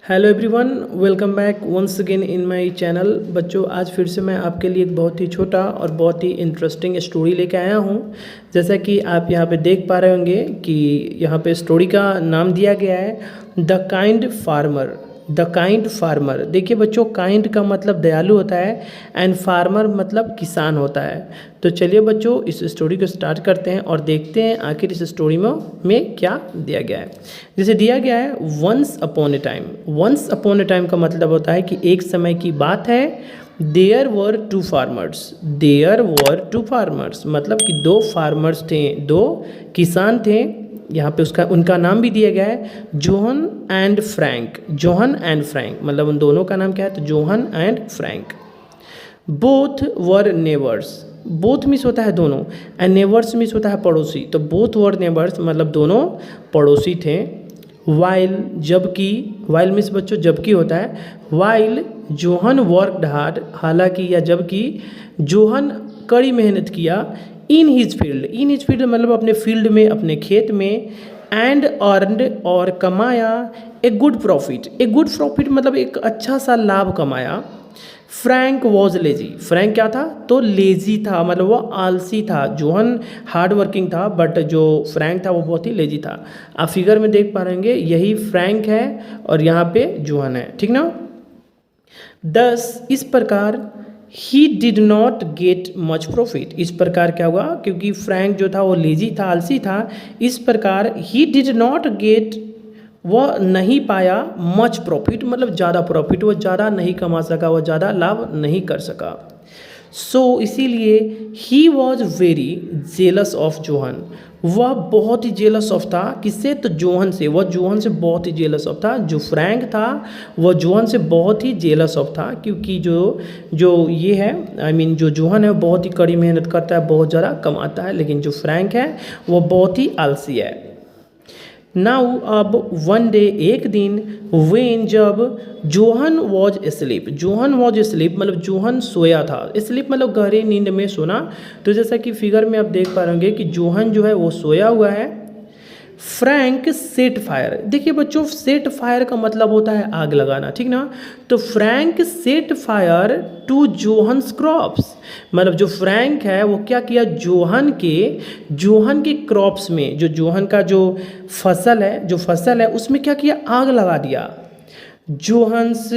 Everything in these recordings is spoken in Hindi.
Hello everyone, welcome back once again in my channel. बच्चों, आज फिर से मैं आपके लिए एक बहुत ही छोटा और बहुत ही इंटरेस्टिंग स्टोरी लेके आया हूँ। जैसा कि आप यहाँ पे देख पा रहे होंगे कि यहाँ पे स्टोरी का नाम दिया गया है the kind farmer. The kind farmer. देखिए बच्चों, काइंड का मतलब दयालु होता है एंड फार्मर मतलब किसान होता है। तो चलिए बच्चों, इस स्टोरी को स्टार्ट करते हैं और देखते हैं आखिर इस स्टोरी में क्या दिया गया है। जैसे दिया गया है once upon a time. Once upon a time का मतलब होता है कि एक समय की बात है। There were two farmers. There were two farmers मतलब कि दो फार्मर्स थे, दो किसान थे। यहाँ पे उनका नाम भी दिया गया है Johan and Frank. Johan and Frank मतलब उन दोनों का नाम क्या है, तो Johan and Frank. Both were neighbours. Both miss होता है दोनों एंड नेबर्स मिस होता है पड़ोसी। तो बोथ वर नेबर्स मतलब दोनों पड़ोसी थे। वाइल जबकि, वाइल मिस बच्चों जबकि होता है। वाइल जोहन वर्कड हार्ड हालांकि या जबकि जोहन कड़ी मेहनत किया। In his field, in his field मतलब अपने फील्ड में, अपने खेत में। एंड अर्नड और कमाया a good profit. A good profit मतलब एक अच्छा सा लाभ कमाया। Frank was lazy. फ्रैंक क्या था, तो लेजी था, मतलब वो आलसी था। जोहन हार्ड वर्किंग था बट जो फ्रैंक था वो बहुत ही लेजी था। आप फिगर में देख पा रहे होंगे, यही फ्रैंक है और यहाँ पे जोहन है, ठीक ना। 10 इस प्रकार he did not get much profit. इस प्रकार क्या हुआ, क्योंकि फ्रैंक जो था वो लेजी था, आलसी था, इस प्रकार ही डिड नॉट गेट, वह नहीं पाया मच प्रॉफिट मतलब ज़्यादा प्रॉफिट, वह ज़्यादा नहीं कमा सका, वह ज़्यादा लाभ नहीं कर सका। सो इसीलिए he was very jealous of Johan. वह बहुत ही जेलस ऑफ था, किससे, तो जोहन से। वह जोहन से बहुत ही जेलस ऑफ था। जो फ्रैंक था वह जोहन से बहुत ही जेलस ऑफ था, क्योंकि जो ये है जो जोहन है वो बहुत ही कड़ी मेहनत करता है, बहुत ज़्यादा कमाता है, लेकिन जो फ्रैंक है वो बहुत ही आलसी है। नाउ अब वन डे एक दिन, वेन जब Johan was sleep. Johan was sleep मतलब जोहन सोया था। स्लीप मतलब गहरी नींद में सोना। तो जैसा कि फिगर में आप देख पा रहे होंगे कि जोहन जो है वो सोया हुआ है। Frank set fire. देखिए बच्चों, सेट फायर का मतलब होता है आग लगाना, ठीक ना। तो Frank set fire to Johannes crops मतलब जो फ्रैंक है वो क्या किया, जोहन के क्रॉप्स में, जो जोहन का जो फसल है उसमें क्या किया, आग लगा दिया। जोहन्स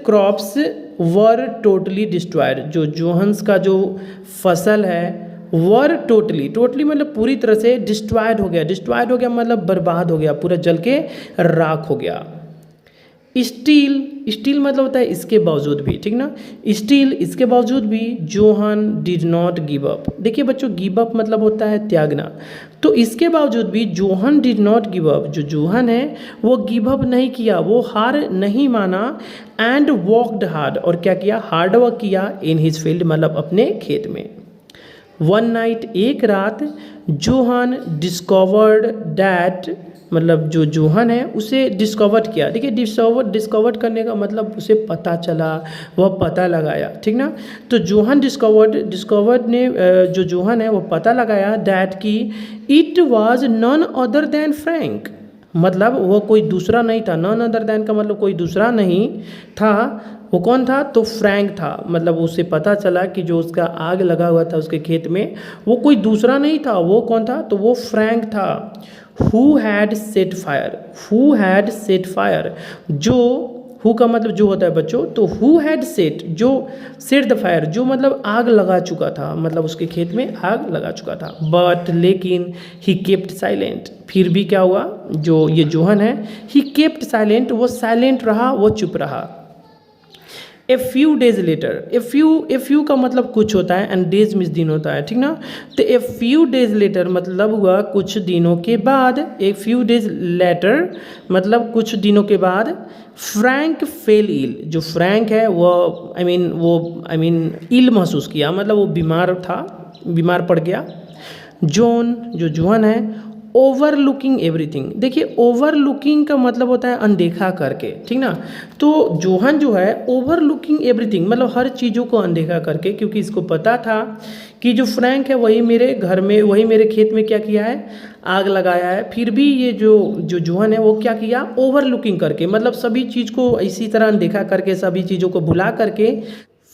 क्रॉप्स वर टोटली डिस्ट्रॉयड। जो जोहन्स का जो फसल है वर टोटली मतलब पूरी तरह से डिस्ट्रॉयड हो गया मतलब बर्बाद हो गया, पूरा जल के राख हो गया। स्टील मतलब होता है इसके बावजूद भी, ठीक ना। स्टील इसके बावजूद भी Johan did not give up. देखिए बच्चों, गिव अप मतलब होता है त्यागना। तो इसके बावजूद भी Johan did not give up, जो जोहन है वो गिव अप नहीं किया, वो हार नहीं माना। एंड वर्कड हार्ड और क्या किया, हार्ड वर्क किया इन हिज फील्ड मतलब अपने खेत में। वन नाइट एक रात, जोहन डिस्कवर्ड डैट मतलब जो जोहन है उसे डिस्कवर्ड किया। देखिए डिस्कवर्ड करने का मतलब उसे पता चला, वह पता लगाया, ठीक ना। तो जोहन डिस्कवर्ड ने जो जोहन है वो पता लगाया डैट की it was none other than Frank मतलब वो कोई दूसरा नहीं था। नन अदर देन का मतलब कोई दूसरा नहीं था। वो कौन था, तो फ्रैंक था। मतलब उसे पता चला कि जो उसका आग लगा हुआ था उसके खेत में वो कोई दूसरा नहीं था। वो कौन था, तो वो फ्रैंक था। हु हैड सेट फायर जो, हु का मतलब जो होता है बच्चों, तो हु हैड सेट, जो सेट द फायर जो मतलब आग लगा चुका था, मतलब उसके खेत में आग लगा चुका था। बट लेकिन ही केप्ट साइलेंट। फिर भी क्या हुआ, जो ये जोहन है ही केप्ट साइलेंट, वो साइलेंट रहा, वो चुप रहा। A few days later, a few का मतलब कुछ होता है एंड डेज मीन्स दिन होता है, ठीक ना। तो ए फ्यू डेज लेटर मतलब हुआ कुछ दिनों के बाद। ए फ्यू डेज लेटर मतलब कुछ दिनों के बाद। फ्रैंक फेल इल, जो फ्रैंक है वो इल महसूस किया मतलब वो बीमार था, बीमार पड़ गया। जोहन जो जोहन है ओवरलुकिंग एवरीथिंग। देखिए ओवरलुकिंग का मतलब होता है अनदेखा करके, ठीक ना। तो जोहन जो है ओवरलुकिंग एवरीथिंग मतलब हर चीज़ों को अनदेखा करके, क्योंकि इसको पता था कि जो फ्रैंक है वही मेरे घर में, वही मेरे खेत में क्या किया है, आग लगाया है। फिर भी ये जो जोहन है वो क्या किया, ओवरलुकिंग करके मतलब सभी चीज़ को इसी तरह अनदेखा करके, सभी चीज़ों को भुला करके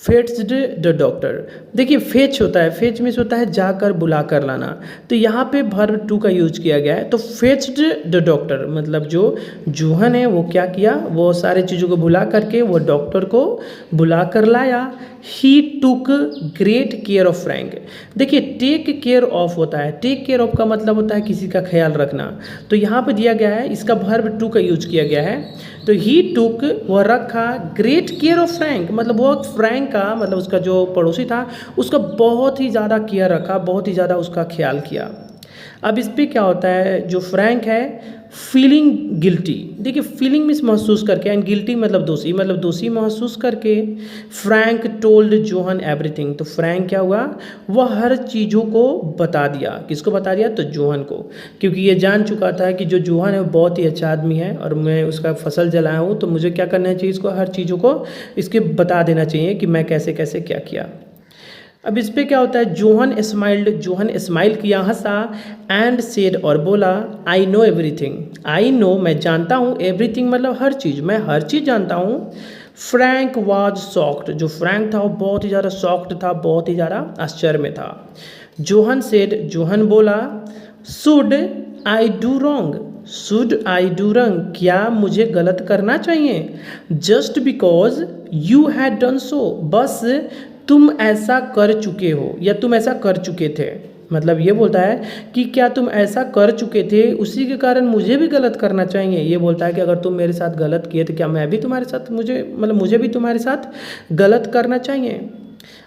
फेट्स्ड द डॉक्टर। देखिए फेच होता है, फेच मीन्स होता है जाकर बुला कर लाना, तो यहाँ पे वर्ब टू का यूज किया गया है। तो फेच्ड द डॉक्टर मतलब जो जोहन है वो क्या किया, वो सारे चीज़ों को भुला करके वो डॉक्टर को बुला कर लाया। ही टुक ग्रेट केयर ऑफ फ्रैंक। देखिए टेक केयर ऑफ होता है, टेक केयर ऑफ का मतलब होता है किसी का ख्याल रखना, तो यहाँ पे दिया गया है इसका वर्ब टू का यूज किया गया है। तो ही टुक वह रखा, ग्रेट केयर ऑफ फ्रैंक मतलब वो फ्रैंक का मतलब उसका जो पड़ोसी था उसका बहुत ही ज़्यादा केयर रखा, बहुत ही ज़्यादा उसका ख्याल किया। अब इस पर क्या होता है, जो फ्रैंक है फीलिंग गिल्टी। देखिए फीलिंग मीन्स महसूस करके, एंड गिल्टी मतलब दोषी, मतलब दोषी महसूस करके फ्रैंक टोल्ड जोहन एवरीथिंग। तो फ्रैंक क्या हुआ, वह हर चीज़ों को बता दिया। किसको बता दिया, तो जोहन को, क्योंकि ये जान चुका था कि जो जोहन है वो बहुत ही अच्छा आदमी है और मैं उसका फसल जलाया हूँ, तो मुझे क्या करना चाहिए, इसको हर चीज़ों को इसके बता देना चाहिए कि मैं कैसे कैसे क्या किया। अब इस पर क्या होता है, जोहन स्माइल्ड, जोहन स्माइल किया, हंसा, एंड सेड और बोला, I know everything, I know मैं जानता हूँ, एवरीथिंग मतलब हर चीज़, मैं हर चीज़ जानता हूँ। फ्रैंक वाज शॉक्ड, जो फ्रैंक था वो बहुत ही ज़्यादा शॉक्ड था, बहुत ही ज़्यादा आश्चर्य में था। जोहन सेड, जोहन बोला, should I do wrong, should I do wrong क्या मुझे गलत करना चाहिए, just because you had done so, बस तुम ऐसा कर चुके हो या तुम ऐसा कर चुके थे। मतलब ये बोलता है कि क्या तुम ऐसा कर चुके थे उसी के कारण मुझे भी गलत करना चाहिए। ये बोलता है कि अगर तुम मेरे साथ गलत किए तो क्या मैं भी तुम्हारे साथ, मुझे भी तुम्हारे साथ गलत करना चाहिए।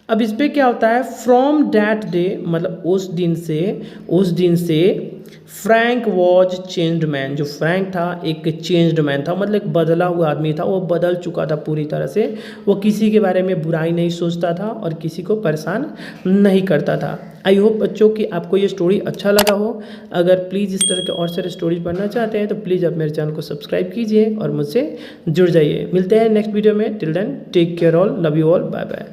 अब इस पर क्या होता है, फ्रॉम डैट डे मतलब उस दिन से फ्रैंक वॉज चेंज्ड मैन, जो फ्रैंक था एक चेंज्ड मैन था, मतलब एक बदला हुआ आदमी था, वो बदल चुका था पूरी तरह से। वो किसी के बारे में बुराई नहीं सोचता था और किसी को परेशान नहीं करता था। आई होप बच्चों कि आपको ये स्टोरी अच्छा लगा हो। अगर प्लीज़ इस तरह के और सारे स्टोरीज पढ़ना चाहते हैं तो प्लीज़ आप मेरे चैनल को सब्सक्राइब कीजिए और मुझसे जुड़ जाइए। मिलते हैं नेक्स्ट वीडियो में। Till then take care all, love you all, bye bye.